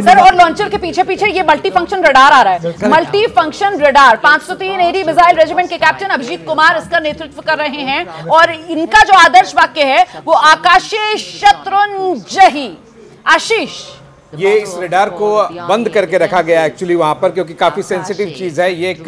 Sir और launcher के पीछे पीछे ये मल्टी फंक्शन रडार आ रहा है, multi function radar. 503 AD missile regiment के कैप्टन अभिजीत कुमार इसका नेतृत्व कर रहे हैं और इनका जो आदर्श वाक्य है वो आकाशीय शत्रुंजयी। आशीष, ये इस रडार को बंद करके रखा गया एक्चुअली वहां पर, क्योंकि काफी सेंसिटिव चीज है ये। एक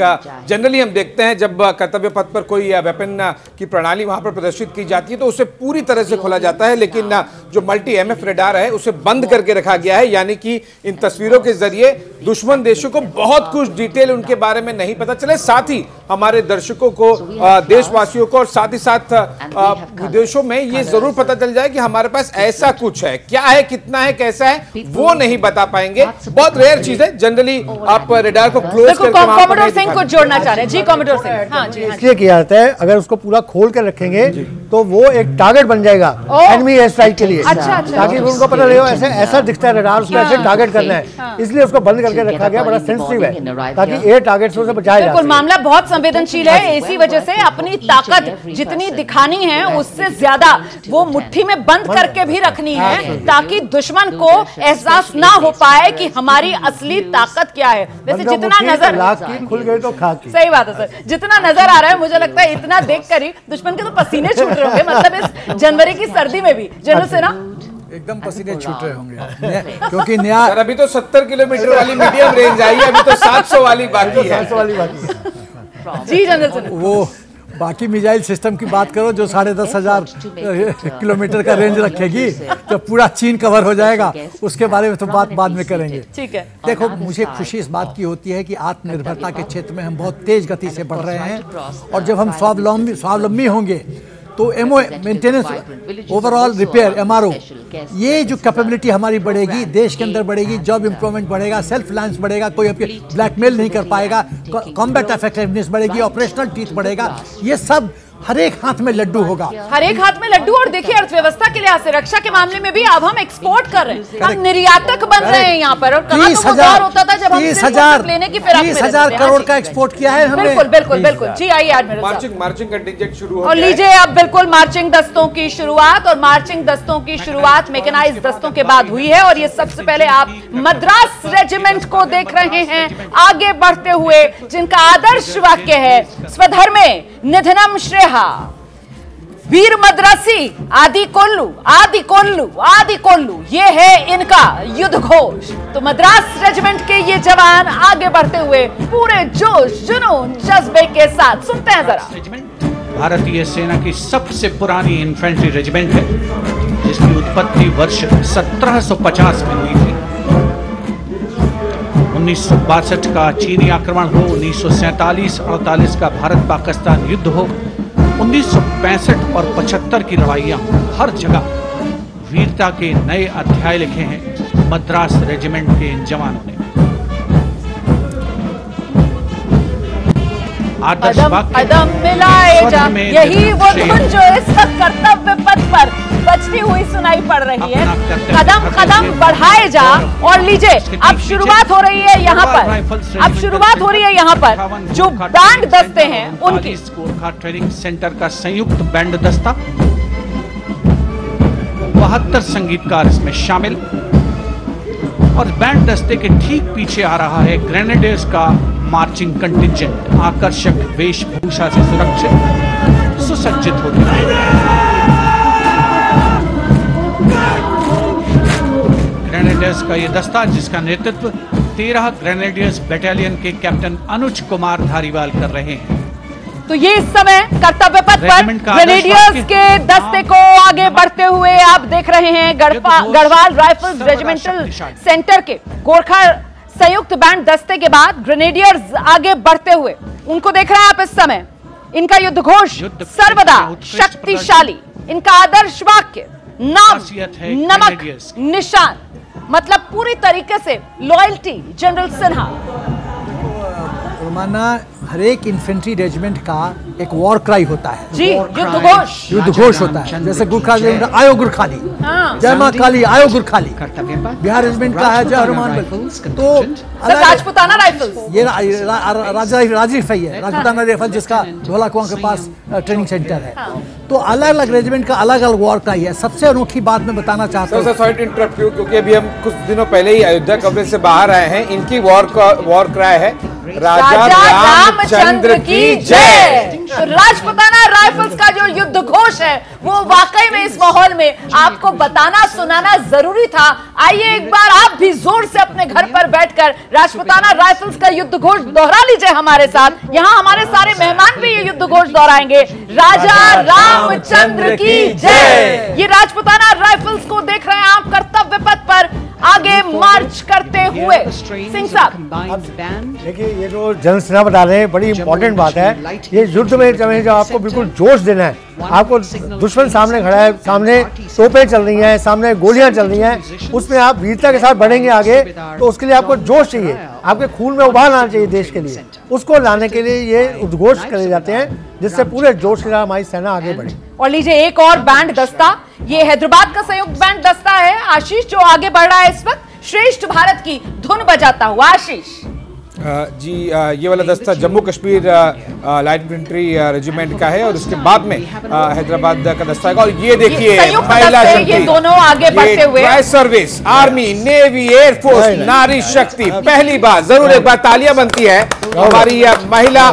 जनरली हम देखते हैं जब कर्तव्य पथ पर कोई वेपन की प्रणाली वहां पर प्रदर्शित की जाती है तो उसे पूरी तरह से खोला जाता है, लेकिन जो मल्टी एमएफ रडार है उसे बंद करके रखा गया है, यानी कि इन तस्वीरों के जरिए दुश्मन देशों को बहुत कुछ डिटेल उनके बारे में नहीं पता चले, साथ ही हमारे दर्शकों को, देशवासियों को और साथ ही साथ विदेशों में ये जरूर पता चल जाए कि हमारे पास ऐसा कुछ है। क्या है, कितना है, कैसा है, वो नहीं बता पाएंगे। बहुत रेयर चीज है, जनरली आप रडार को क्लोज करके कॉमोडोर सिंह कुछ जोड़ना चाह रहे हैं। जी कॉमोडोर सिंह। हाँ जी, इसलिए किया जाता है अगर उसको पूरा खोल कर रखेंगे तो वो एक टारगेट बन जाएगा एनिमी एयर स्ट्राइक के लिए। अच्छा, ताकि उनको पता लगे ऐसे ऐसा दिखता है रडार, उसको ऐसे टारगेट करना है, इसलिए उसको बंद करके रखा गया। बड़ा सेंसिटिव है ताकि एयर टारगेट से बचाया जाए। बिल्कुल, मामला बहुत संवेदनशील है, इसी वजह से अपनी ताकत जितनी दिखानी है उससे ज्यादा वो मुट्ठी में बंद करके भी रखनी है ताकि दुश्मन को एहसास ना हो पाए कि हमारी असली ताकत क्या है। वैसे जितना नजर खुल गए तो खा की। सही बात है सर, जितना नजर आ रहा है मुझे लगता है इतना देखकर ही दुश्मन के तो पसीने छूट रहे होंगे, मतलब इस जनवरी की सर्दी में भी। जनरल सेना एकदम पसीने छूट रहे होंगे क्योंकि नया अभी तो 70 किलोमीटर वाली मीडियम रेंज आई है, अभी तो 700 वाली बाकी है। 700 वाली बाकी है। जी जनरल सेना, वो बाकी मिसाइल सिस्टम की बात करो जो 10,500 किलोमीटर का रेंज रखेगी तो पूरा चीन कवर हो जाएगा, उसके बारे में तो बात बाद में करेंगे। ठीक है। देखो, मुझे खुशी इस बात की होती है कि आत्मनिर्भरता के क्षेत्र में हम बहुत तेज गति से बढ़ रहे हैं और जब हम स्वावलंबी होंगे तो MO maintenance, overall repair, MRO, ये जो कैपेबिलिटी हमारी बढ़ेगी, देश के अंदर बढ़ेगी, जॉब एम्प्लॉयमेंट बढ़ेगा, सेल्फ रिलायंस बढ़ेगा, कोई आपके ब्लैकमेल नहीं कर पाएगा, कॉम्बैट इफेक्टिवनेस बढ़ेगी, ऑपरेशनल टीथ बढ़ेगा, ये सब हर एक हाथ में लड्डू होगा। हर एक हाथ में लड्डू। और देखिए अर्थव्यवस्था के लिहाज से, रक्षा के मामले में भी अब हम एक्सपोर्ट कर रहे हैं, हम निर्यातक बन रहे हैं यहाँ पर। और कहाँ तो वो दौर होता था जब हम 30,000 लेने की फिराक में 30,000 करोड़ का एक्सपोर्ट किया है हमने। बिल्कुल बिल्कुल बिल्कुल। जी आइए एडमिरल। मार्चिंग कंटिंजेंट शुरू हो और लीजिए अब बिल्कुल मार्चिंग दस्तों की शुरुआत। और मार्चिंग दस्तों की शुरुआत मैकेनाइज्ड दस्तों के बाद हुई है और ये सबसे पहले आप मद्रास रेजिमेंट को देख रहे हैं आगे बढ़ते हुए, जिनका आदर्श वाक्य है स्वधर्मे निधनम श्रेया, वीर मद्रासी आदि कोल्लू आदि कोल्लू आदि कोल्लू, ये है इनका युद्ध घोष। तो मद्रास रेजिमेंट के ये जवान आगे बढ़ते हुए पूरे जोश जुनून जज्बे के साथ, सुनते हैं जरा। भारतीय सेना की सबसे पुरानी इन्फेंट्री रेजिमेंट है जिसकी उत्पत्ति वर्ष 1750 में हुई थी। 1962 का चीनी आक्रमण हो, 1947-48 का भारत पाकिस्तान युद्ध हो, 1965 और 75 की लड़ाइयां, हर जगह वीरता के नए अध्याय लिखे हैं मद्रास रेजिमेंट के इन जवानों ने। कदम मिलाए जा, यही वो धुन जो इस कर्तव्य पथ पर बजती हुई सुनाई पड़ रही है। कदम कदम बढ़ाए जा। और लीजिए अब शुरुआत हो रही है यहाँ पर, अब शुरुआत हो रही है यहाँ पर जो बैंड दस्ते हैं उनकी। गोरखा ट्रेनिंग सेंटर का संयुक्त बैंड दस्ता, 72 संगीतकार इसमें शामिल। और बैंड दस्ते के ठीक पीछे आ रहा है ग्रेनेडियर्स का मार्चिंग कंटिंजेंट, आकर्षक वेशभूषा से सुरक्षित सुसज्जित होती है। ग्रेनेडियर्स का यह दस्ता, जिसका नेतृत्व 13 ग्रेनेडियर्स बटालियन के कैप्टन अनुज कुमार धारीवाल कर रहे हैं। तो ये इस समय कर्तव्य पथ पर ग्रेनेडियर्स के दस्ते को आगे बढ़ते हुए आप देख रहे हैं। गढ़वाल राइफल्स रेजिमेंटल सेंटर के गोरखा संयुक्त बैंड दस्ते के बाद ग्रेनेडियर्स आगे बढ़ते हुए, उनको देख रहे हैं आप इस समय। इनका युद्ध घोष सर्वदा शक्तिशाली, इनका आदर्श वाक्य नाम नमक निशान, मतलब पूरी तरीके से लॉयल्टी। जनरल सिन्हा, रोमाना, हर एक इन्फेंट्री रेजिमेंट का एक वॉर क्राई होता है जी, युद्ध घोष होता है। जैसे गुरखा रेजिमेंट आयो गुरखाली, जय मां काली आयो गुरखाली। बिहार रेजिमेंट का है जय हनुमान बल। तो राजपुताना राइफल्स, ये राजीफ है, राजपुताना राइफल जिसका ढोला कुआं के पास ट्रेनिंग सेंटर है। तो अलग अलग रेजिमेंट का अलग अलग वॉर क्राई है। सबसे अनोखी बात मैं बताना चाहता हूँ, सॉरी टू इंटरप्ट यू, क्योंकि अभी हम कुछ दिनों पहले ही अयोध्या कवरेज से बाहर आए हैं। इनकी वॉर क्राई है राजा रामचंद्र की जय। तो राजपुताना राइफल्स का जो युद्ध घोष है वो वाकई में इस माहौल में आपको बताना सुनाना जरूरी था। आइए एक बार आप भी जोर से अपने घर पर बैठकर राजपुताना राइफल्स का युद्ध घोष दोहरा लीजिए हमारे साथ। यहाँ हमारे सारे मेहमान भी ये युद्ध घोष दोहराएंगे, राजा रामचंद्र की जय। ये राजपुताना राइफल्स को देख रहे हैं आप कर्तव्य पथ पर आगे मार्च करते हुए। सिंह साहब देखिए, ये जो जनरल सिन्हा बता रहे हैं बड़ी इंपॉर्टेंट बात है। ये युद्ध में जब आपको बिल्कुल जोश देना है, आपको दुश्मन सामने खड़ा है, सामने तोपें चल रही हैं, सामने गोलियां चल रही हैं, उसमें आप वीरता के साथ बढ़ेंगे आगे, तो उसके लिए आपको जोश चाहिए, आपके खून में उबाल आना चाहिए देश के लिए। उसको लाने के लिए ये उद्घोष करे जाते हैं जिससे पूरे जोश के साथ हमारी सेना आगे बढ़े। और लीजिए एक और बैंड दस्ता, ये हैदराबाद का संयुक्त बैंड दस्ता है आशीष, जो आगे बढ़ रहा है इस वक्त श्रेष्ठ भारत की धुन बजाता हुआ। आशीष जी, ये वाला दस्ता Jammu Kashmir light infantry regiment का है और उसके बाद में हैदराबाद का दस्ता है। और ये देखिए महिला शक्ति, ये दोनों आगे बढ़ते हुए सर्विस, आर्मी, नेवी, एयरफोर्स, नारी शक्ति, पहली बार जरूर एक बार तालियां बनती है हमारी महिला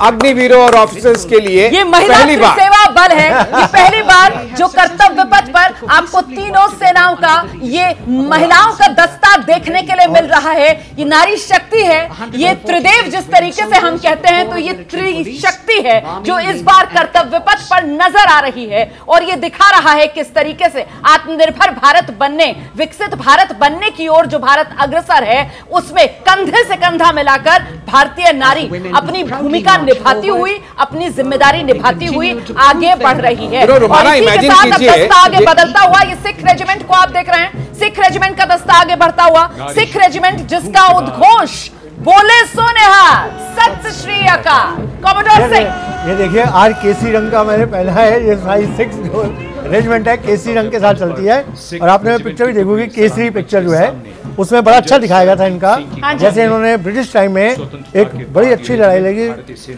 अग्निवीरों और ऑफिसर्स के लिए। ये महिला सेवा बल है, ये पहली बार जो कर्तव्य पथ पर आपको तीनों सेनाओं का ये महिलाओं का दस्ता देखने के लिए मिल रहा है। ये नारी शक्ति है, ये त्रिदेव जिस तरीके से हम कहते हैं, तो ये त्रिशक्ति है जो इस बार कर्तव्य पथ पर नजर आ रही है और ये दिखा रहा है किस तरीके से आत्मनिर्भर भारत बनने, विकसित भारत बनने की ओर जो भारत अग्रसर है, उसमें कंधे से कंधा मिलाकर भारतीय नारी अपनी भूमिका निभाती हुई, अपनी जिम्मेदारी निभाती हुई आगे बढ़ रही है। और इसी के साथ अब दस्ता आगे बदलता हुआ, ये सिख रेजिमेंट को आप देख रहे हैं, सिख रेजिमेंट का दस्ता आगे बढ़ता हुआ। सिख रेजिमेंट जिसका उद्घोष बोले सोनेहाल, सत श्री अकाल। कॉमोडोर सिंह, ये देखिए आज केसरी रंग का मैंने पहना है। ये सारी सिख जो रेजिमेंट है केसरी रंग के साथ चलती है और आपने पिक्चर भी देखोगे, केसरी पिक्चर जो है उसमें बड़ा अच्छा दिखाया गया था इनका। जैसे इन्होंने ब्रिटिश टाइम में एक बड़ी अच्छी लड़ाई लगी,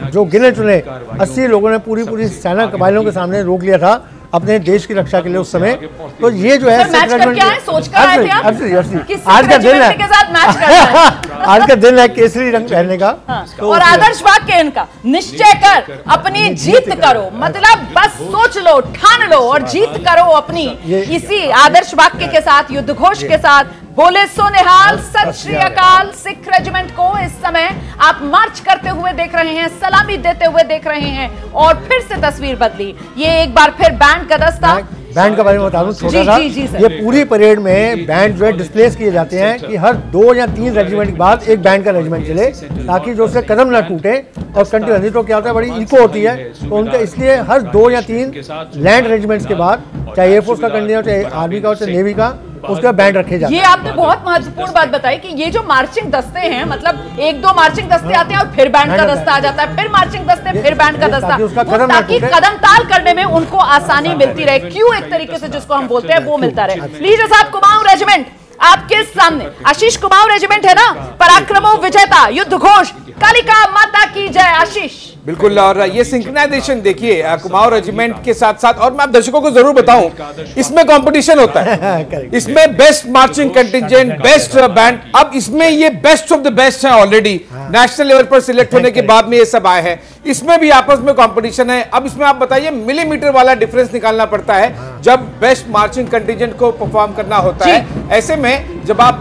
जो गिने चुने 80 लोगों ने पूरी सेना कबाइलों के सामने रोक लिया था अपने देश की रक्षा के लिए उस समय। तो ये जो है आज का दिन है, आज का दिन है केसरी रंग पहनने का। तो और आदर्श वाक्य इनका, निश्चय कर अपनी जीत करो, मतलब बस सोच लो, ठान लो और जीत करो अपनी। इसी आदर्श वाक्य के साथ, युद्ध घोष के साथ, बोले सोनेहाल, सत श्री अकाल। सिख रेजिमेंट को इस समय आप मार्च करते हुए देख रहे हैं, सलामी देते हुए देख रहे हैं और फिर से तस्वीर बदली। ये एक बार फिर बैंड का दस्ता, बैंड के बारे में बता दूं छोटा सा, ये पूरी परेड में बैंड जो है डिस्प्लेस किए जाते हैं कि हर 2 या 3 रेजिमेंट के बाद एक बैंड का रेजिमेंट चले, ताकि जो उससे कदम ना टूटे और कंटिन्यू। तो क्या होता है, बड़ी इको होती है, तो उनका इसलिए हर 2 या 3 लैंड रेजिमेंट्स के बाद, चाहे एयरफोर्स का कंटिन्यू, चाहे आर्मी का हो, चाहे नेवी का, उसका बैंड रखे जाते हैं। ये आपने बहुत महत्वपूर्ण बात बताई कि ये जो मार्चिंग दस्ते हैं, मतलब 1-2 मार्चिंग दस्ते आते हैं और फिर बैंड का दस्ता आ जाता है, फिर मार्चिंग दस्ते, फिर बैंड का दस्ता, ताकि कदम ताल करने में उनको आसानी मिलती रहे, क्यों एक तरीके से जिसको हम बोलते हैं वो मिलता रहे। लीजिए साहब, कुमाऊं रेजिमेंट आपके सामने, आशीष कुमाऊं रेजिमेंट है ना, पराक्रमो विजेता, युद्ध घोष, कालिका माता की जय। आशीष बिल्कुल, और ये सिंक्रोनाइजेशन देखिए कुमाऊं रेजिमेंट के साथ साथ, और मैं आप दर्शकों को जरूर बताऊं, इसमें कंपटीशन होता है, इसमें best marching contingent, best band, अब इसमें ये बेस्ट ऑफ द बेस्ट है। ऑलरेडी नेशनल लेवल पर सिलेक्ट होने के बाद में ये सब आए हैं, इसमें भी आपस में कंपटीशन है। अब इसमें आप बताइए, मिलीमीटर वाला डिफरेंस निकालना पड़ता है जब बेस्ट मार्चिंग कंटिजेंट को परफॉर्म करना होता है। ऐसे में जब आप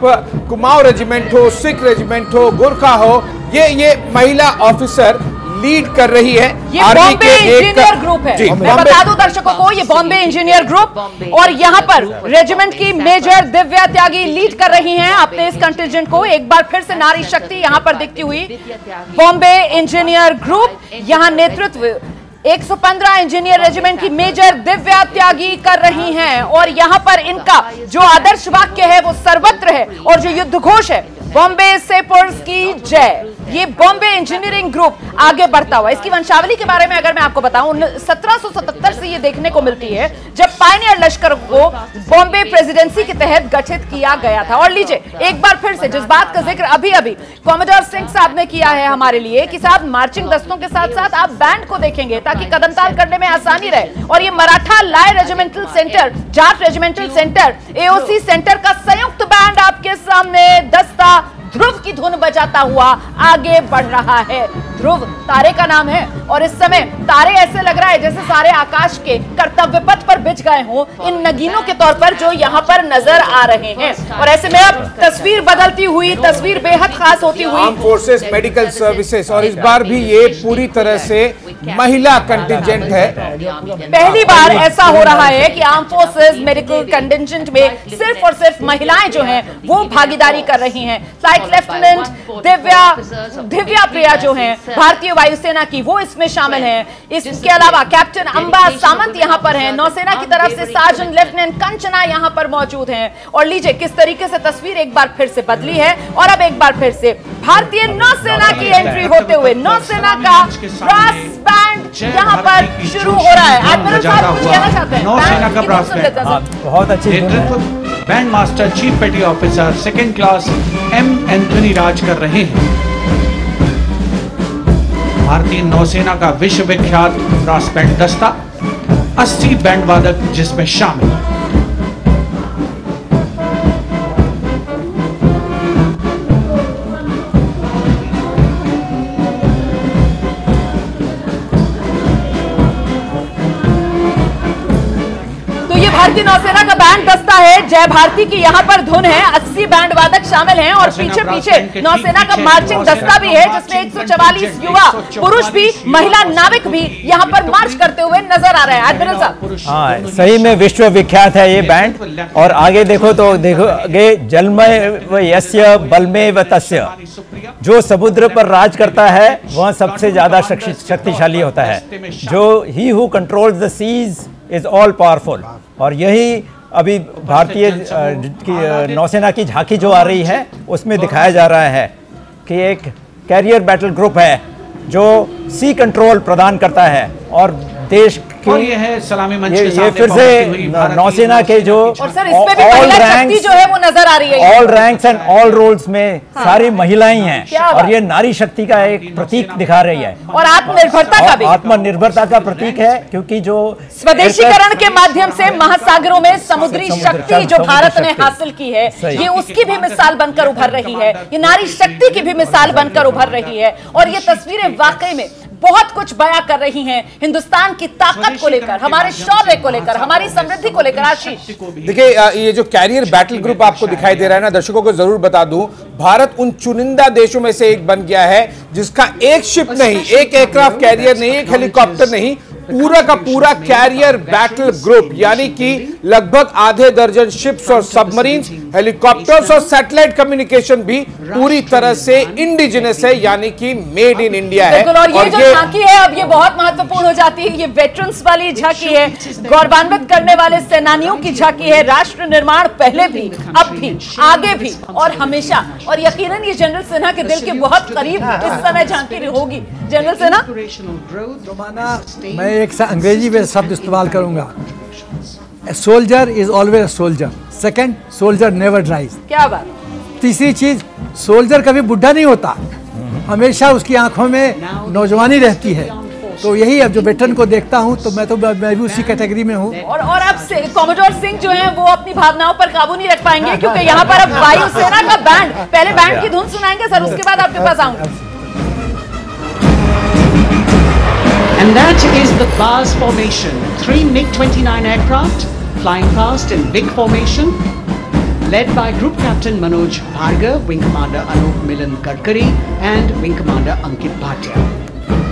कुमाऊं रेजिमेंट हो, सिख रेजिमेंट हो, गोरखा हो, ये महिला ऑफिसर लीड कर रही है। ये बॉम्बे इंजीनियर ग्रुप है, मैं बता दूं दर्शकों को, ये बॉम्बे इंजीनियर ग्रुप, और यहाँ पर रेजिमेंट की मेजर दिव्या त्यागी लीड कर रही हैं अपने इस कंटिजेंट को। एक बार फिर से नारी शक्ति यहाँ पर दिखती हुई, बॉम्बे इंजीनियर ग्रुप, यहाँ नेतृत्व 115 इंजीनियर रेजिमेंट की मेजर दिव्या त्यागी कर रही हैं और यहाँ पर इनका जो आदर्श वाक्य है वो सर्वत्र है और जो युद्ध घोष है बॉम्बे सेपर्स की जय। ये बॉम्बे इंजीनियरिंग ग्रुप आगे बढ़ता हुआ, इसकी वंशावली के बारे में अगर मैं आपको बताऊं, 1777 से ये देखने को मिलती है जब पायनियर लश्कर को बॉम्बे प्रेसिडेंसी के तहत गठित किया गया था। और लीजिए एक बार फिर से जिस बात का जिक्र अभी अभी कॉमोडोर सिंह साहब ने किया है हमारे लिए कि साहब मार्चिंग दस्तों के साथ साथ आप बैंड को देखेंगे ताकि कदमताल करने में आसानी रहे। और ये मराठा लाय regimental centre, Jat regimental centre, AOC centre का संयुक्त बैंड आपके सामने दस्ता ध्रुव की धुन बजाता हुआ आगे बढ़ रहा है। ध्रुव तारे का नाम है और इस समय तारे ऐसे लग रहा है जैसे सारे आकाश के कर्तव्य पथ पर बिछ गए हों इन नगीनों के तौर पर जो यहाँ पर नजर आ रहे हैं। और ऐसे में अब तस्वीर बदलती हुई, तस्वीर बेहद खास होती हुई। आर्म फोर्सेस मेडिकल सर्विसेज, और इस बार भी ये पूरी तरह से महिला कंटिजेंट है। पहली बार ऐसा हो रहा है कि आर्म फोर्सेस मेडिकल कंटिजेंट में सिर्फ और सिर्फ महिलाएं जो हैं वो भागीदारी कर रही हैं। फ्लाइट लेफ्टिनेंट दिव्या प्रिया जो हैं भारतीय वायुसेना की, वो इसमें शामिल हैं। इसके अलावा कैप्टन अंबा सामंत यहाँ पर हैं, नौसेना की तरफ से सार्जेंट लेफ्टिनेंट कंचना यहाँ पर मौजूद हैं। और लीजिए किस तरीके से तस्वीर एक बार फिर से बदली है और अब एक बार फिर से भारतीय नौसेना की एंट्री होते हुए नौसेना का ब्रास बैंड यहाँ पर शुरू हो रहा है। एडमिरल साहब कुछ कहना चाहते हैं? नौसेना का ब्रास बैंड, बहुत अच्छी band master chief petty officer second class M Anthony Raj कर रहे हैं। भारतीय नौसेना का विश्व विख्यात ब्रास बैंड दस्ता, 80 बैंड वादक जिसमें शामिल। भारतीय नौसेना का बैंड दस्ता है, जय भारती की यहाँ पर धुन है, 80 बैंड वादक शामिल हैं और पीछे पीछे नौसेना का मार्चिंग दस्ता भी है जिसमें 144 युवा पुरुष भी, महिला नाविक भी यहाँ पर मार्च करते हुए नजर आ रहे हैं। एडमिरल साहब, हाँ, सही में विश्व विख्यात है ये बैंड। और आगे देखो तो देखोगे, जलमय व यस्य बलमय व तस्य, जो समुद्र पर राज करता है वह सबसे ज्यादा शक्तिशाली होता है। जो he who controls the seas is all powerful. और यही अभी भारतीय नौसेना की झांकी जो आ रही है उसमें दिखाया जा रहा है कि एक कैरियर बैटल ग्रुप है जो सी कंट्रोल प्रदान करता है और देश और ये है सलामी मंच के ये फिर से नौसेना के जो और सर इसमें भी महिला शक्ति जो है वो नजर आ रही है। All ranks and all roles में सारी महिलाएं हैं और ये नारी शक्ति का एक प्रतीक दिखा रही है और आत्मनिर्भरता का भी, आत्मनिर्भरता का प्रतीक है, क्योंकि जो स्वदेशीकरण के माध्यम से महासागरों में समुद्री शक्ति जो भारत ने हासिल की है ये उसकी भी मिसाल बनकर उभर रही है, ये नारी शक्ति की भी मिसाल बनकर उभर रही है। और ये तस्वीरें वाकई में बहुत कुछ बयां कर रही हैं हिंदुस्तान की ताकत को लेकर, हमारे शौर्य को लेकर, हमारी समृद्धि को लेकर। आशीष देखिए, ये जो कैरियर बैटल ग्रुप आपको दिखाई दे रहा है ना, दर्शकों को जरूर बता दूं, भारत उन चुनिंदा देशों में से एक बन गया है जिसका एक शिप नहीं, एक एयरक्राफ्ट कैरियर नहीं, एक हेलीकॉप्टर नहीं, पूरा का पूरा कैरियर बैटल ग्रुप, यानी कि लगभग आधे दर्जन शिप्स और सबमरीन्स, हेलीकॉप्टर्स और सैटेलाइट कम्युनिकेशन भी पूरी तरह से इंडिजिनस है, यानी कि मेड इन इंडिया है। और ये जो झांकी है अब ये बहुत महत्वपूर्ण हो जाती है। ये वेटरन्स वाली झांकी है, गौरवान्वित करने वाले सेनानियों की झांकी है। राष्ट्र निर्माण पहले भी, अब भी, आगे भी और हमेशा। और यकीनन ये जनरल सिन्हा के दिल के बहुत करीब इस समय झांकी होगी। जनरल सिन्हा, मैं एक अंग्रेजी में शब्द इस्तेमाल करूंगा, soldier is always soldier. Second, soldier never ड्राइज। क्या बात। तीसरी चीज, सोल्जर कभी बुढ़ा नहीं होता, हमेशा उसकी आंखों में नौजवानी रहती है। तो यही अब जो वेटरन को देखता हूं तो मैं भी उसी कैटेगरी में हूं। और अब से कॉमोडोर सिंह जो हैं वो अपनी भावनाओं पर काबू नहीं रख पाएंगे क्योंकि यहाँ पर अब वायुसेना का बैंड, पहले बैंड की धुन सुनाएंगे सर, उसके बाद आपके पास आऊंगा। And that is the Bars formation. 3 MiG-29 aircraft flying past in big formation, led by Group Captain Manoj Bhargav, Wing Commander Anup Milan Gadkari, and Wing Commander Ankit Bhatia.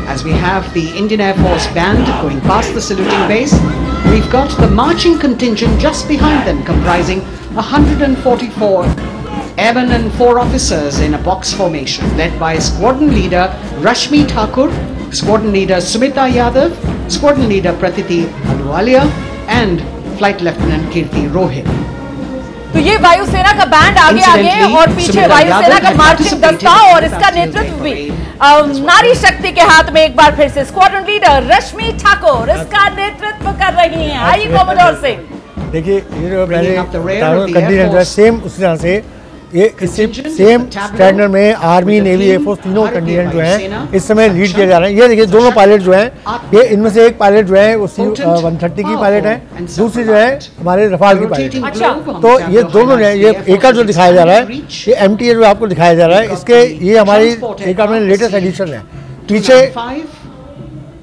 As we have the Indian Air Force band going past the saluting base, we've got the marching contingent just behind them, comprising 144 airmen and 4 officers in a box formation, led by Squadron Leader Rashmi Thakur, Squadron Leader Sumita Yadav, Squadron Leader Pratiti Aluwalia, and Flight Lieutenant Kirti Rohit. तो ये वायुसेना का band आगे आगे और पीछे वायुसेना का मार्चिंग दस्ता और इसका नेतृत्व भी नारी शक्ति के हाथ में एक बार फिर से स्क्वाड्रन लीडर रश्मि ठाकुर इसका नेतृत्व कर रही हैं। आइए कॉमोडोर से देखिए, ये जो कंटिजेंट है सेम उसी तरह से ये सेम स्टैंडर्ड में आर्मी नेवी एयरफोर्स तीनों कंटिजेंट जो हैं इस समय लीड किए जा रहे हैं। ये देखिए दोनों पायलट जो हैं, ये इनमें से एक पायलट जो है वो C-130 की पायलट है, दूसरी जो है हमारे रफाल की पायलट है। अच्छा। तो ये दोनों ये एकर जो दिखाया जा रहा है, ये MTA जो आपको दिखाया जा रहा है, इसके ये हमारी एकर में लेटेस्ट एडिशन है। पीछे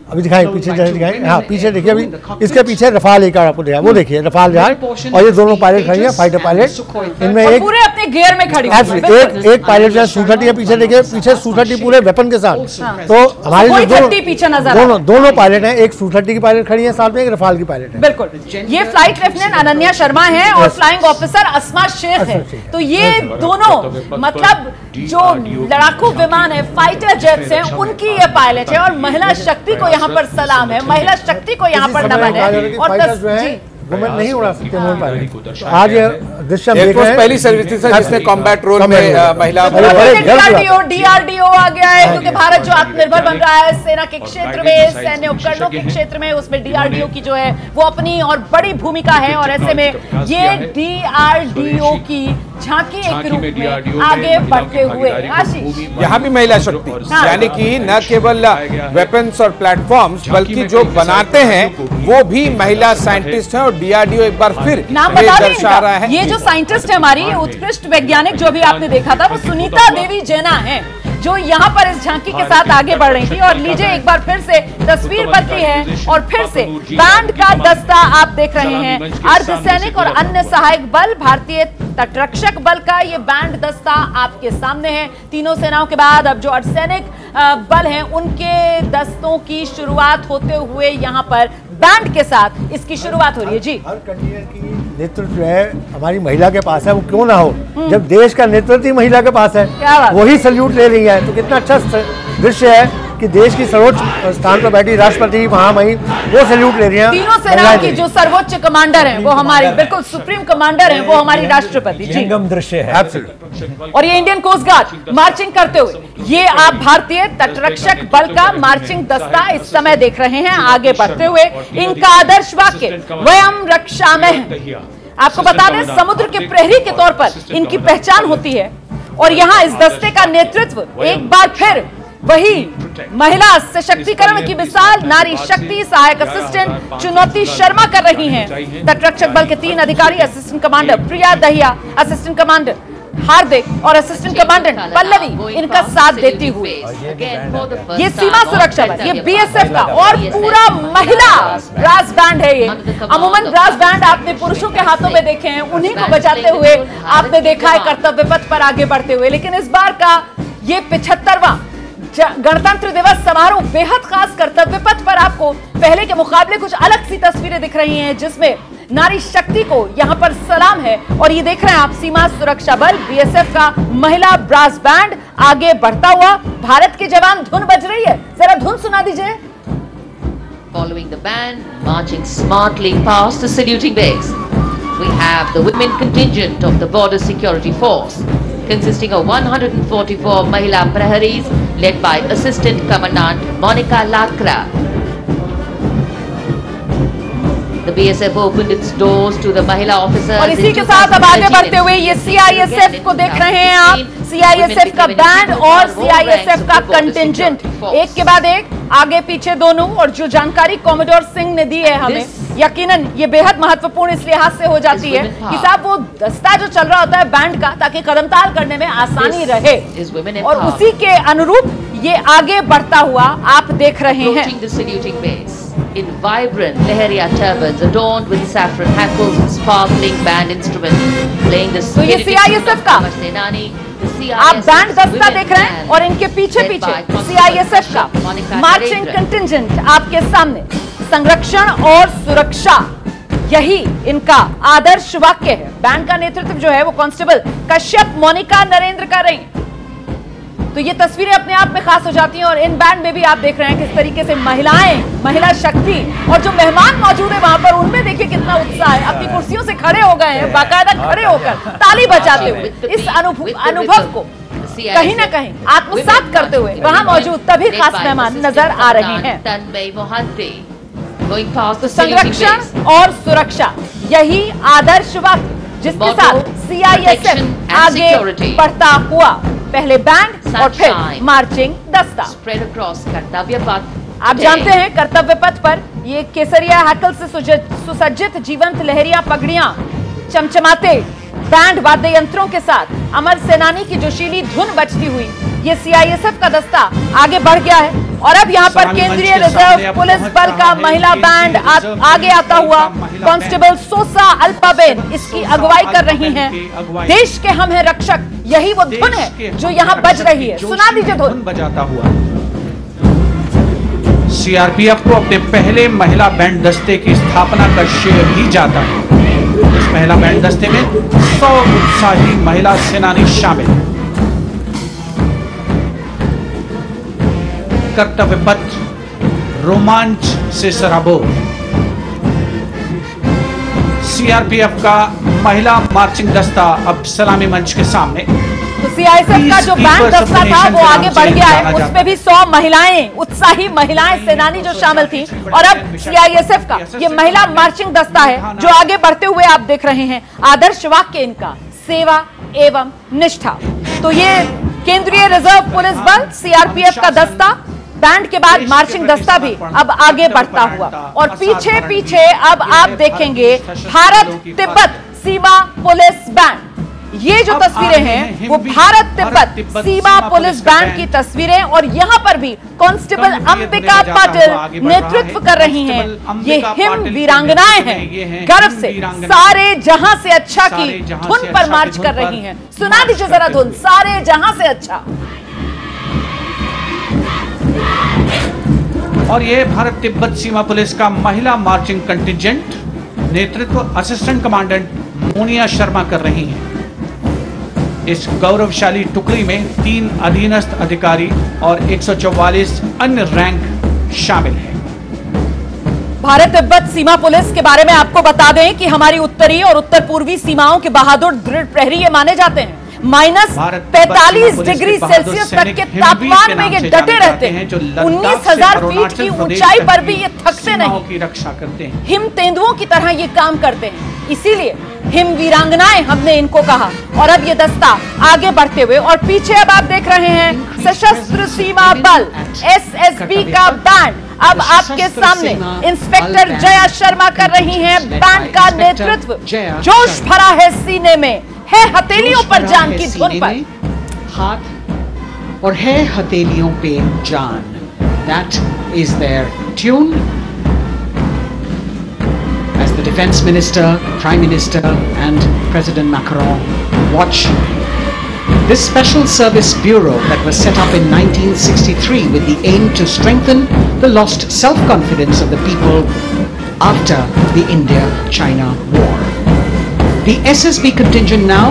अभी दिखाएं, पीछे जैसे दिखाएं, हाँ पीछे देखिए, अभी इसके पीछे रफाल एक आपको दिखा, वो देखिए रफाल जहाज, और ये दोनों पायलट खड़ी हैं, फाइटर पायलट। इनमें एक पूरे अपने गियर में खड़ी एक पायलट जो है Su-30 पीछे देखिए, पीछे Su-30 पूरे वेपन के साथ। तो हमारे जो पीछे नजर दोनों पायलट हैं, एक Su-30 की पायलट खड़ी है, साथ में एक रफाल की पायलट है। बिल्कुल, ये फ्लाइट लेफ्टिनेंट अनन्या शर्मा है और फ्लाइंग ऑफिसर अस्मा शेख है। तो ये दोनों मतलब जो लड़ाकू विमान है, फाइटर जेट्स हैं, उनकी ये पायलट है। और महिला शक्ति को यहाँ पर सलाम है, महिला शक्ति को यहाँ पर नमन है। और वुमेन नहीं उड़ा सकते मोहन पायलट। आज दृश्य हम देख रहे हैं, पहली सर्विस थी सर जिसने कॉम्बैट रोल में महिला DRDO आ गया है, क्योंकि भारत जो आत्मनिर्भर बन रहा है सेना के क्षेत्र में, सैन्य उपकरणों के क्षेत्र में, उसमें DRDO की जो है वो अपनी और बड़ी भूमिका है। और ऐसे में ये DRDO की झांकी एक रूप में आगे बढ़ते हुए यहाँ भी महिला शक्ति, यानी कि न केवल वेपन्स और प्लेटफॉर्म्स बल्कि जो बनाते हैं वो भी महिला साइंटिस्ट हैं। और DRDO एक बार फिर नाम दर्शा रहा है। ये जो साइंटिस्ट है हमारी उत्कृष्ट वैज्ञानिक जो भी आपने देखा था, वो सुनीता देवी जैना है, जो यहाँ पर इस झांकी के साथ आगे बढ़ रही थी। और लीजिए एक बार फिर से तस्वीर बदली है और फिर से बैंड का दस्ता आप देख रहे हैं। अर्धसैनिक और अन्य सहायक बल, भारतीय तटरक्षक बल का ये बैंड दस्ता आपके सामने है। तीनों सेनाओं के बाद अब जो अर्धसैनिक बल हैं उनके दस्तों की शुरुआत होते हुए यहाँ पर बैंड के साथ इसकी शुरुआत हो रही है। जी, हर कंटिजेंट की नेतृत्व जो है हमारी महिला के पास है, वो क्यों ना हो, जब देश का नेतृत्व ही महिला के पास है, वही सल्यूट ले रही है। तो कितना अच्छा दृश्य है कि देश की सर्वोच्च स्थान पर बैठी राष्ट्रपति महामहिम वो सल्यूट ले रही हैं। तीनों सेनाओं की जो सर्वोच्च कमांडर हैं वो हमारी बिल्कुल सुप्रीम कमांडर हैं, वो हमारी राष्ट्रपति। जी, दृश्य है। और ये इंडियन कोस्ट गार्ड मार्चिंग करते हुए, ये आप भारतीय तटरक्षक बल का मार्चिंग दस्ता इस समय देख रहे हैं आगे बढ़ते हुए। इनका आदर्श वाक्य वयम रक्षामः। आपको बता दें, समुद्र के प्रहरी के तौर पर इनकी पहचान होती है। और यहाँ इस दस्ते का नेतृत्व एक बार फिर वही महिला सशक्तिकरण की मिसाल नारी शक्ति सहायक असिस्टेंट चुनौती शर्मा कर रही हैं। तटरक्षक बल के 3 अधिकारी, असिस्टेंट कमांडर प्रिया दहिया, असिस्टेंट कमांडर हार्दिक और असिस्टेंट कमांडेंट पल्लवी इनका साथ देती हुई। ये सीमा सुरक्षा बल, ये BSF का और पूरा महिला ब्रास बैंड है। ये अमूमन ब्रास बैंड आपने पुरुषों के हाथों में देखे हैं, उन्हीं को बजाते हुए आपने देखा है कर्तव्य पथ पर आगे बढ़ते हुए। लेकिन इस बार का ये 75वां गणतंत्र दिवस समारोह बेहद खास कर्तव्य पथ पर आपको पहले के मुकाबले कुछ अलग सी तस्वीरें दिख रही हैं, जिसमें नारी शक्ति को यहां पर सलाम है। और ये देख रहे हैं आप सीमा सुरक्षा बल BSF का महिला ब्रास बैंड आगे बढ़ता हुआ। भारत के जवान धुन बज रही है, जरा धुन सुना दीजिए। Following the band, marching smartly past the saluting bays, we have the women contingent of the Border Security Force, consisting of 144 Mahila Praharis, led by Assistant Commandant Monica Lakra. The BSF opened its doors to the Mahila officers. और इसी के साथ अब आगे बढ़ते हुए ये CISF को देख रहे हैं आप, CISF का बैंड और CISF का कंटिंजेंट एक के बाद एक आगे पीछे दोनों। और जो जानकारी कॉमोडोर सिंह ने दी है हमें, यकीनन ये बेहद महत्वपूर्ण इस लिहाज से हो जाती है कि साहब वो दस्ता जो चल रहा होता है बैंड का, ताकि कदमताल करने में आसानी रहे, और उसी के अनुरूप ये आगे बढ़ता हुआ आप देख रहे हैं। In vibrant Leheria turbans adorned with saffron hackles and sparkling band instruments, playing the तो ये CISF का आप बैंड दस्ता देख रहे हैं और इनके पीछे पीछे CISF का मार्चिंग कंटिंजेंट आपके सामने। संरक्षण और सुरक्षा, यही इनका आदर्श वाक्य है। बैंड का नेतृत्व जो है वो कांस्टेबल कश्यप मोनिका नरेंद्र कर रही हैं। तो ये तस्वीरें अपने आप में खास हो जाती हैं। और इन बैंड में भी आप देख रहे हैं किस तरीके से महिलाएं, महिला शक्ति और जो मेहमान मौजूद है वहां पर, उनमें देखिए कितना उत्साह है। अपनी कुर्सियों से खड़े हो गए हैं, बाकायदा खड़े होकर ताली बजाते हुए इस अनुभव को कहीं ना कहीं आत्मसात करते हुए वहां मौजूद तभी खास मेहमान नजर आ रहे हैं। तो संरक्षण और सुरक्षा, यही आदर्श वक्त जिसके साथ CISF आगे बढ़ता हुआ, पहले बैंड और फिर मार्चिंग दस्ता। आप जानते हैं कर्तव्य पथ पर ये केसरिया हैकल से सुसज्जित जीवंत लहरिया पगड़ियां चमचमाते बैंड वाद्य यंत्रों के साथ अमर सेनानी की जोशीली धुन बजती हुई ये CISF का दस्ता आगे बढ़ गया है। और अब यहाँ पर केंद्रीय रिजर्व पुलिस बल का महिला बैंड आगे आता हुआ। कांस्टेबल सोसा अल्पाबेन इसकी अगुवाई कर रही हैं। देश के हम हैं रक्षक, यही वो धुन है जो यहाँ बज रही है। सुना दीजिए धुन बजाता हुआ। CRPF को अपने पहले महिला बैंड दस्ते की स्थापना का श्रेय भी जाता है। इस महिला बैंड दस्ते में 100 उत्साही महिला सेनानी शामिल हैं। कर्तव्य पथ रोमांच से सराबोर। CRPF का महिला मार्चिंग दस्ता अब सलामी मंच के सामने। तो CISF का जो बैंड दस्ता था वो आगे बढ़ गया है, उसमें भी 100 महिलाएं, उत्साही महिलाएं सेनानी जो शामिल थी। और अब CISF का ये महिला मार्चिंग दस्ता है जो आगे बढ़ते हुए आप देख रहे हैं। आदर्श वाक्य इनका सेवा एवं निष्ठा। तो ये केंद्रीय रिजर्व पुलिस बल CRPF का दस्ता, बैंड के बाद मार्चिंग दस्ता भी अब आगे बढ़ता हुआ। और पीछे पीछे अब आप देखेंगे भारत तिब्बत सीमा पुलिस बैंड। ये जो तस्वीरें हैं वो भारत तिब्बत सीमा पुलिस बैंड की तस्वीरें। और यहाँ पर भी कांस्टेबल अंबिका पाटिल नेतृत्व कर रही हैं। ये हिम वीरांगनाएं हैं, गर्व से सारे जहां से अच्छा की धुन पर मार्च कर रही हैं। सुना दीजिए जरा धुन, सारे जहां से अच्छा। और ये भारत तिब्बत सीमा पुलिस का महिला मार्चिंग कंटिजेंट नेतृत्व असिस्टेंट कमांडेंट मोनिया शर्मा कर रही हैं। इस गौरवशाली टुकड़ी में 3 अधीनस्थ अधिकारी और 144 अन्य रैंक शामिल हैं। भारत तिब्बत सीमा पुलिस के बारे में आपको बता दें कि हमारी उत्तरी और उत्तर पूर्वी सीमाओं के बहादुर दृढ़ प्रहरी ये माने जाते हैं। -45 डिग्री सेल्सियस तक के तापमान में ये डटे रहते हैं। 19,000 फीट की ऊंचाई पर भी ये थकते नहीं, की रक्षा करते हैं। हिम तेंदुओं की तरह ये काम करते हैं। इसीलिए हिम वीरांगनाएं हमने इनको कहा। और अब ये दस्ता आगे बढ़ते हुए, और पीछे अब आप देख रहे हैं सशस्त्र सीमा बल SSB का बैंड अब आपके सामने इंस्पेक्टर जया शर्मा कर रही हैं। बैंड का नेतृत्व जोश भरा है सीने में, है हथेलियों पर जान की धुन पर। हाथ और है हथेलियों पे जान। That is their tune. As the Defense Minister, Prime Minister and President Macron watch this Special Service Bureau that was set up in 1963 with the aim to strengthen the lost self-confidence of the people after the India-China war. The SSB contingent now,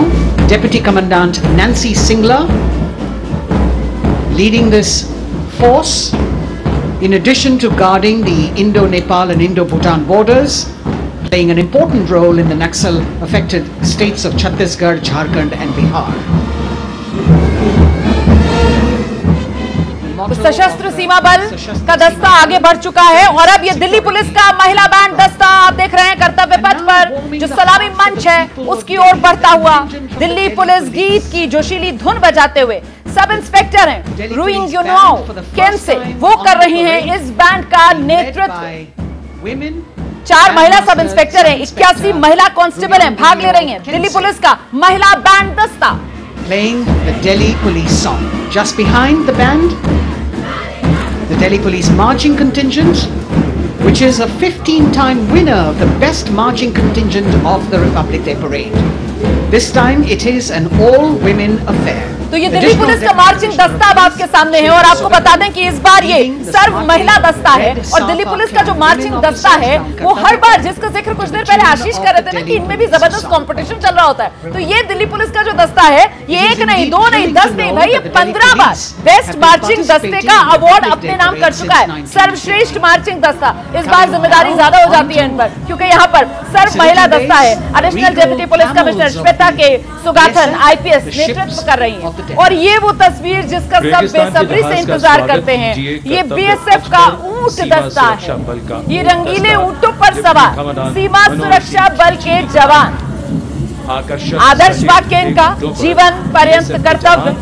Deputy Commandant Nancy Singla leading this force, in addition to guarding the Indo-Nepal and Indo-Bhutan borders, playing an important role in the Naxal-affected states of Chhattisgarh, Jharkhand and Bihar. सशस्त्र सीमा बल का दस्ता आगे बढ़ चुका है। और अब ये दिल्ली पुलिस का महिला बैंड दस्ता आप देख रहे हैं कर्तव्य पथ पर जो सलामी मंच है उसकी ओर बढ़ता हुआ। दिल्ली पुलिस गीत की जोशीली धुन बजाते हुए सब इंस्पेक्टर हैं रुइंग यूनो केन से, वो कर रही हैं इस बैंड का नेतृत्व। 4 महिला सब इंस्पेक्टर हैं, 81 महिला कांस्टेबल हैं, भाग ले रही हैं। दिल्ली पुलिस का महिला बैंड दस्ता playing the Delhi Police song. Just behind the band, the Delhi Police marching contingent, which is a 15-time winner of the best marching contingent of the Republic Day Parade. This time it is an all-women affair. तो ये Delhi police का marching दस्ता अब आपके सामने है और आपको बता दें कि इस बार ये सर्व महिला दस्ता है और दिल्ली पुलिस का जो मार्चिंग दस्ता है वो हर बार, जिसका जिक्र कुछ देर पहले आशीष कर रहे थे ना कि इनमें भी जबरदस्त कंपटीशन चल रहा होता है, तो ये दिल्ली पुलिस का जो दस्ता है ये 1 नहीं 2 नहीं 10 नहीं भाई, ये 15 बार बेस्ट मार्चिंग दस्ते का अवार्ड अपने नाम कर चुका है, सर्वश्रेष्ठ मार्चिंग दस्ता। इस बार जिम्मेदारी ज्यादा हो जाती है इन पर क्योंकि यहाँ पर सर्व महिला दस्ता है। Additional deputy police commissioner Shweta के सुगाथन IPS नेतृत्व कर रही है और ये वो तस्वीर जिसका सब बेसब्री से इंतजार करते हैं, ये BSF का ऊंट दस्ता है। ये रंगीले ऊंटों पर सवार सीमा सुरक्षा बल के जवान, आदर्श वाक्य इनका जीवन पर्यंत कर्तव्य।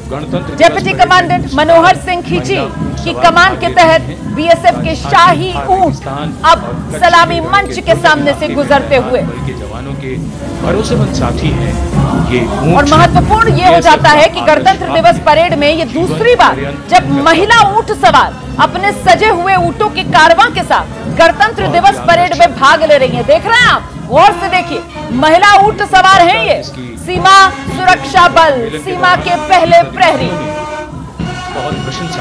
डेप्यूटी कमांडेंट मनोहर सिंह खींची की कमान के तहत BSF के शाही ऊंट अब सलामी मंच के सामने से गुजरते हुए जवानों के भरोसेमंद साथी हैं ये ऊंट। और महत्वपूर्ण ये हो जाता है कि गणतंत्र दिवस परेड में ये दूसरी बार जब महिला ऊंट सवार अपने सजे हुए ऊंटों के कारवां के साथ गणतंत्र दिवस परेड में भाग ले रही हैं। देख रहे हैं आप, गौर से देखिए, महिला ऊंट सवार हैं ये सीमा सुरक्षा बल, सीमा के पहले प्रहरी।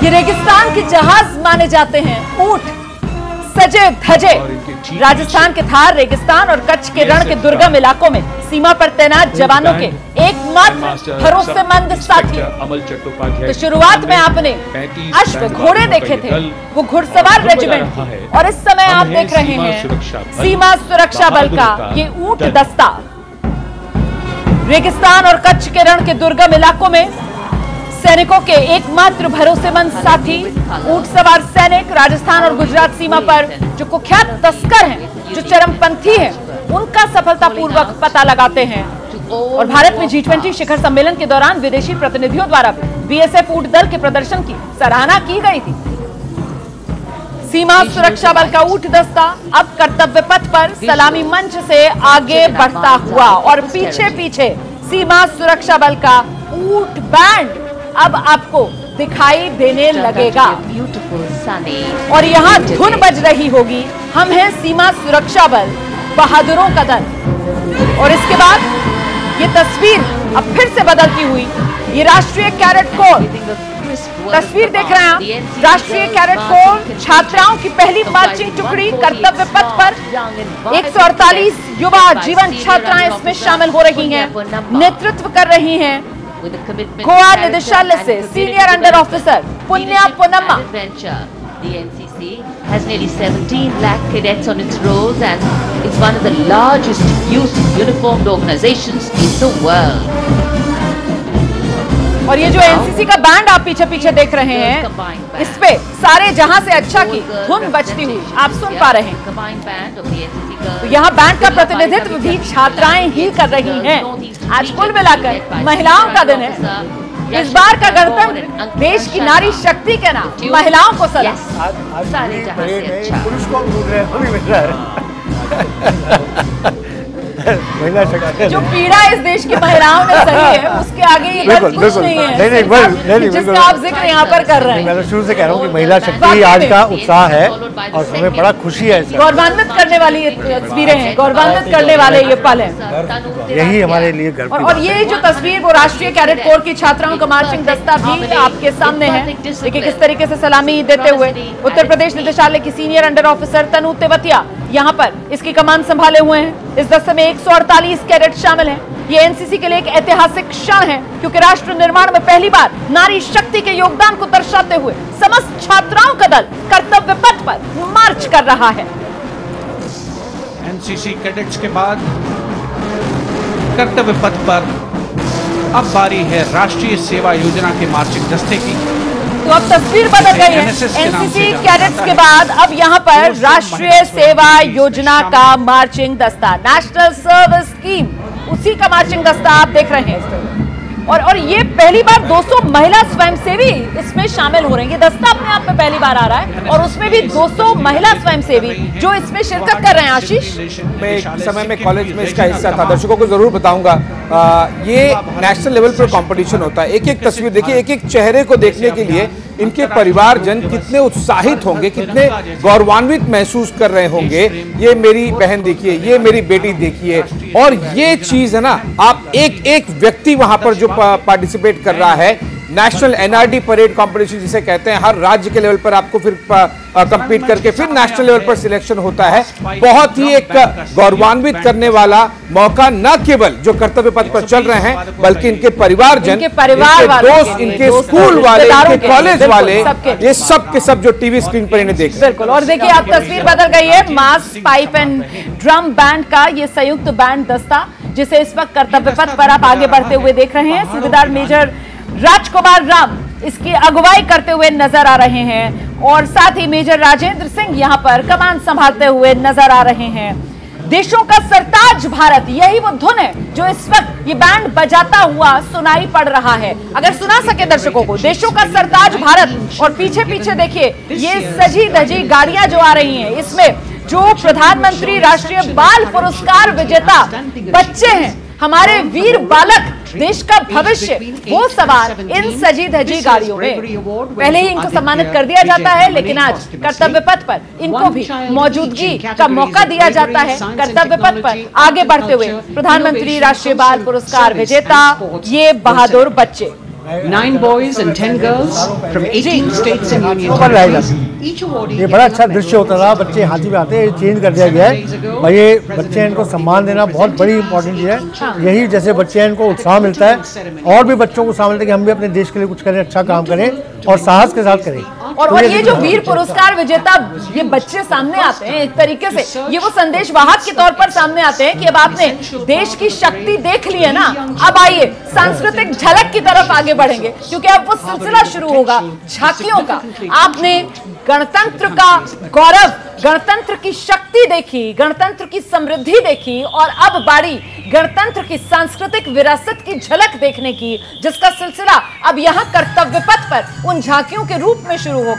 ये रेगिस्तान के जहाज माने जाते हैं ऊंट, सजे धजे। राजस्थान के थार रेगिस्तान और कच्छ के रण के दुर्गम इलाकों में सीमा पर तैनात जवानों के एकमात्र भरोसेमंद साथी। तो शुरुआत में आपने अश्व घोड़े देखे थे, वो घुड़सवार रेजिमेंट, और इस समय आप देख रहे हैं सीमा सुरक्षा बल का ये ऊंट दस्ता। रेगिस्तान और कच्छ के रण के दुर्गम इलाकों में सैनिकों के एकमात्र भरोसेमंद साथी ऊंट सवार सैनिक राजस्थान और गुजरात सीमा पर जो कुख्यात तस्कर हैं, जो चरमपंथी हैं, उनका सफलतापूर्वक पता लगाते हैं। और भारत में G20 शिखर सम्मेलन के दौरान विदेशी प्रतिनिधियों द्वारा BSF ऊंट दल के प्रदर्शन की सराहना की गई थी। सीमा सुरक्षा बल का ऊंट दस्ता अब कर्तव्य पथ पर सलामी मंच से आगे बढ़ता हुआ और पीछे पीछे सीमा सुरक्षा बल का ऊंट बैंड अब आपको दिखाई देने लगेगा और यहाँ धुन बज रही होगी, हम हैं सीमा सुरक्षा बल, बहादुरों का दल। और इसके बाद ये तस्वीर अब फिर से बदलती हुई, ये राष्ट्रीय कैडेट कोर तस्वीर देख रहे हैं आप। राष्ट्रीय कैडेट कोर छात्राओं की पहली मार्चिंग टुकड़ी कर्तव्य पथ पर 148 युवा जीवन छात्राएं इसमें शामिल हो रही हैं, नेतृत्व कर रही हैं गोवा निदेशालय से सीनियर अंडर ऑफिसर पुण्या पुनम्मा। The NCC has nearly 17 lakh cadets on its rolls and it's one of the largest youth uniformed organizations in the world. और ये जो NCC का बैंड आप पीछे पीछे देख रहे हैं, इस पे सारे जहां से अच्छा की धुन बजती हुई आप सुन पा रहे हैं। तो यहाँ बैंड का प्रतिनिधित्व भी छात्राएं ही कर रही हैं। आज कुल मिलाकर महिलाओं का दिन है। इस बार का गणतंत्र देश की नारी शक्ति के नाम महिलाओं को सलाम। पुरुष को ढूंढ रहे हैं महिला शक्ति। जो पीड़ा इस देश की महिलाओं में सही है उसके आगे ये बात कुछ नहीं है जिसका आप जिक्र यहाँ पर कर रहे हैं। मैं तो शुरू से कह रहा हूँ कि महिला शक्ति आज का उत्साह है और हमें बड़ा खुशी है। गौरवान्वित करने वाली ये तस्वीरें हैं, गौरवान्वित करने वाले ये पल हैं, यही हमारे लिए गर्व। और ये जो तस्वीर वो राष्ट्रीय कैडेट कोर की छात्राओं का मार्चिंग दस्ता भी आपके सामने है। देखिए किस तरीके से सलामी देते हुए उत्तर प्रदेश निदेशालय की सीनियर अंडर ऑफिसर तनु तेवतिया यहाँ पर इसकी कमान संभाले हुए हैं। इस दस्ते में 148 कैडेट शामिल हैं। ये एनसीसी के लिए एक ऐतिहासिक क्षण है क्योंकि राष्ट्र निर्माण में पहली बार नारी शक्ति के योगदान को दर्शाते हुए समस्त छात्राओं का दल कर्तव्य पथ पर मार्च कर रहा है। एनसीसी कैडेट्स के बाद कर्तव्य पथ पर अब बारी है राष्ट्रीय सेवा योजना के मार्चिंग दस्ते की। तो अब तस्वीर बदल गई है। एनसीसी कैडेट्स के बाद अब यहाँ पर राष्ट्रीय सेवा योजना का मार्चिंग दस्ता, नेशनल सर्विस स्कीम, उसी का मार्चिंग दस्ता आप देख रहे हैं। और ये पहली बार 200 महिला स्वयंसेवी इसमें शामिल हो रहे हैं। ये दस्ता अपने आप में पहली बार आ रहा है और उसमें भी 200 महिला स्वयंसेवी जो इसमें शिरकत कर रहे हैं। आशीष, मैं एक समय में कॉलेज में इसका हिस्सा था, दर्शकों को जरूर बताऊंगा। ये नेशनल लेवल पर कंपटीशन होता है। एक एक तस्वीर देखिए, एक एक चेहरे को देखने के लिए इनके परिवारजन कितने उत्साहित होंगे, कितने गौरवान्वित महसूस कर रहे होंगे। ये मेरी बहन देखिए, ये मेरी बेटी देखिए, और ये चीज है ना, आप एक एक व्यक्ति वहां पर जो पार्टिसिपेट कर रहा है, नेशनल एनआरडी परेड कंपटीशन जिसे कहते हैं, हर राज्य के लेवल पर आपको फिर कंपीट करके फिर नेशनल लेवल पर सिलेक्शन होता है। बहुत ही एक गौरवान्वित करने वाला मौका, न केवल जो कर्तव्य पथ पर चल रहे हैं बल्कि इनके परिवारजन, इनके दोस्त, इनके स्कूल वाले, इनके कॉलेज वाले, ये सब के सब जो टीवी स्क्रीन पर इन्हें देख। बिल्कुल, और देखिए आप तस्वीर बदल गई है मास पाइप एंड ड्रम बैंड का, ये संयुक्त बैंड दस्ता जिसे इस वक्त कर्तव्य पथ पर आप आगे बढ़ते हुए देख रहे हैं। सूबेदार मेजर राजकुमार राम इसकी अगुवाई करते हुए नजर आ रहे हैं, और साथ ही मेजर राजेंद्र सिंह यहां पर कमान संभालते हुए नजर आ रहे हैं। देशों का सरताज भारत, यही वो धुन है जो इस वक्त ये बैंड बजाता हुआ सुनाई पड़ रहा है। अगर सुना सके दर्शकों को, देशों का सरताज भारत, और पीछे पीछे देखिए ये सजी धजी गाड़ियां जो आ रही हैं, इसमें जो प्रधानमंत्री राष्ट्रीय बाल पुरस्कार विजेता बच्चे हैं, हमारे वीर बालक, देश का भविष्य, वो सवार इन सजी धजी गाड़ियों में। पहले ही इनको सम्मानित कर दिया जाता है, लेकिन आज कर्तव्य पथ पर इनको भी मौजूदगी का मौका दिया जाता है। कर्तव्य पथ पर आगे बढ़ते हुए प्रधानमंत्री राष्ट्रीय बाल पुरस्कार विजेता ये बहादुर बच्चे, 9 boys and 10 girls from 18 states and union territories. ये बड़ा अच्छा दृश्य होता था, बच्चे हाथी में आते हैं, चेंज कर दिया गया है भाई। ये बच्चे हैं, इनको सम्मान देना बहुत बड़ी इंपॉर्टेंट चीज़ है। यही जैसे बच्चे हैं, इनको उत्साह मिलता है, और भी बच्चों को उत्साह मिलता है कि हम भी अपने देश के लिए कुछ करें, अच्छा काम करें और साहस के साथ करें। और ये जो वीर पुरस्कार विजेता ये बच्चे सामने आते हैं, एक तरीके से ये वो संदेश वाहक के तौर पर सामने आते हैं कि अब आपने देश की शक्ति देख ली है ना, अब आइए सांस्कृतिक झलक की तरफ आगे बढ़ेंगे, क्योंकि अब वो सिलसिला शुरू होगा झांकियों का। आपने गणतंत्र का गौरव, गणतंत्र की शक्ति देखी, गणतंत्र की समृद्धि देखी, और अब बारी गणतंत्र की सांस्कृतिक विरासत की झलक देखने की, जिसका सिलसिला अब यहां कर्तव्य पथ पर उन झांकियों के रूप में शुरू होगा।